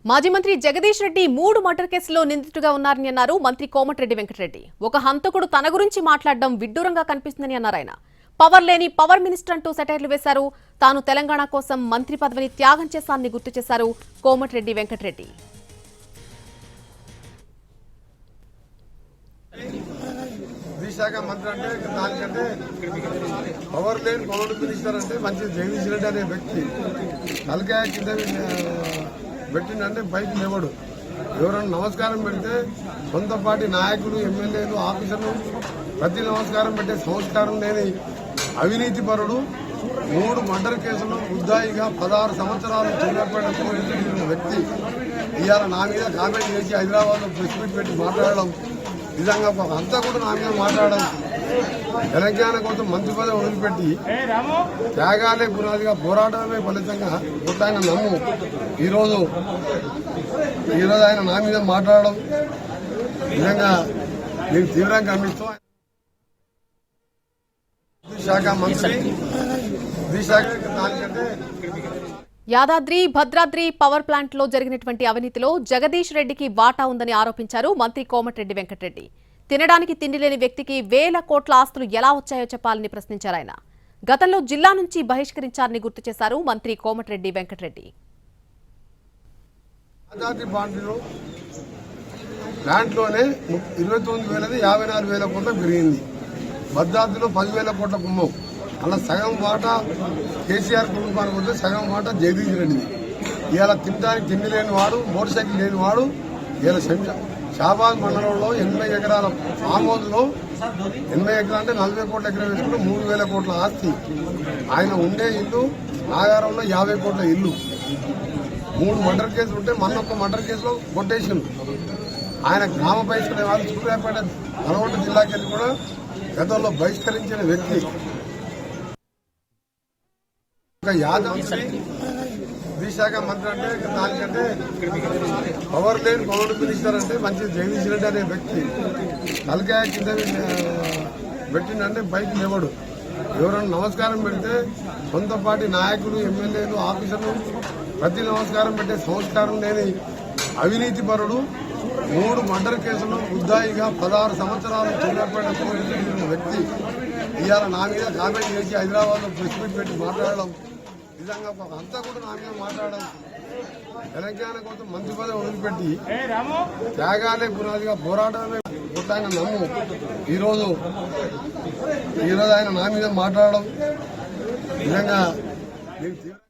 మాజీ మంత్రి జగదీష్ రెడ్డి 3 మర్డర్ కేసులో నిందితుడిగా ఉన్నారని అన్నారు మంత్రి కోమటిరెడ్డి వెంకటరెడ్డి. ఒక హంతకుడు తన గురించి మాట్లాడడం విడ్డూరంగా కనిపిస్తుందని అన్నారు ఆయన. పవర్ లేని పవర్ మినిస్టర్ అంటూ సెటైర్లు వేశారు. తాను తెలంగాణ కోసం మంత్రి పదవిని త్యాగం చేశానని గుర్తు చేశారు కోమటిరెడ్డి వెంకటరెడ్డి. విశాఖ మంత్రి అంటే దానికంటే పవర్ లేని పవర్ మినిస్టర్ అంటే మంచి జగదీష్ రెడ్డి అనే వ్యక్తి తలకాయ కింద పెట్టిందంటే పైకి లేవడు. ఎవరైనా నమస్కారం పెడితే సొంత పార్టీ నాయకులు, ఎమ్మెల్యేలు, ఆఫీసర్లు ప్రతి నమస్కారం పెట్టే సంస్కారం లేని అవినీతి పరుడు 3 మర్డర్ కేసులు ముద్దాయిగా 16 సంవత్సరాలు చిన్నపడిన వ్యక్తి ఇవాళ నా మీద కామెంట్ చేసి హైదరాబాద్లో ప్రెస్ మీట్ పెట్టి మాట్లాడడం, నిజంగా అంతా కూడా నా మీద మాట్లాడడం, తెలంగాణ కోసం మంత్రి పదవి వదిలిపెట్టి త్యాగాలే పునాదిగా పోరాటమే ఫలితంగా ఆయన నమ్ము ఈరోజు ఆయన నా మీద మాట్లాడడం నిజంగా నేను తీవ్రంగా ఖండిస్తూ విశాఖ మంత్రి దానికంటే యాదాద్రి భద్రాద్రి పవర్ ప్లాంట్ లో జరిగినటువంటి అవినీతిలో జగదీష్ రెడ్డికి వాటా ఉందని ఆరోపించారు మంత్రి కోమటిరెడ్డి వెంకటరెడ్డి. తినడానికి తిండి లేని వ్యక్తికి వేల కోట్ల ఆస్తులు ఎలా వచ్చాయో చెప్పాలని ప్రశ్నించారు ఆయన. గతంలో జిల్లా నుంచి బహిష్కరించారని గుర్తు చేశారు మంత్రి కోమటిరెడ్డి వెంకటరెడ్డి. యాదాద్రి ప్లాంట్లోనే 29,000 54,000 కోట్ల పెరిగింది. భద్రాద్రిలో 10,000 కోట్ల కుమ్మం. అలా సగం వాటా కేసీఆర్ కుటుంబానికి వస్తే సగం వాటా జగదీష్ రెడ్డిది. ఇవాళ తినడానికి తిండి లేని వాడు, మోటార్ సైకిల్ లేని వాడు ఇవాళ షాబాద్ మండలంలో 80 ఎకరాల ఫామ్ హౌస్లో 80 ఎకరాలు అంటే 40 కోట్ల ఎకరం వేసుకుంటే 3,000 కోట్ల ఆస్తి. ఆయన ఉండే ఇల్లు నాగారంలో 50 కోట్ల ఇల్లు. 3 మర్డర్ కేసులు ఉంటే మొన్న మర్డర్ కేసులో కొటేషన్. ఆయన గ్రామ బహిష్కరణ వాళ్ళు సూర్యాపేట నల్గొండ జిల్లాకి వెళ్ళి కూడా గతంలో బహిష్కరించిన వ్యక్తి. యాదవ్ విశాఖ మంత్రి అంటే దానికంటే పవర్ లేని పవర్ మినిస్టర్ అంటే మంచి జగదీష్ రెడ్డి అనే వ్యక్తి తలకాయ కింద పెట్టిందంటే పైకి లేవడు. ఎవరైనా నమస్కారం పెడితే సొంత పార్టీ నాయకులు, ఎమ్మెల్యేలు, ఆఫీసర్లు ప్రతి నమస్కారం పెట్టే సంస్కారం లేని అవినీతి పరుడు 3 మర్డర్ కేసులు ముద్దాయిగా 16 సంవత్సరాలు చిన్నపడిన వ్యక్తి ఇవాళ నా మీద కామెంట్ చేసి హైదరాబాద్లో ప్రెస్ మీట్ పెట్టి మాట్లాడడం, నిజంగా అంతా కూడా నా మీద మాట్లాడడం, తెలంగాణ కోసం మంత్రి పదవి వదిలిపెట్టి త్యాగాలే పునాదిగా పోరాటమే ఆయన నమ్ము ఈరోజు ఆయన నా మీద మాట్లాడడం నిజంగా నేను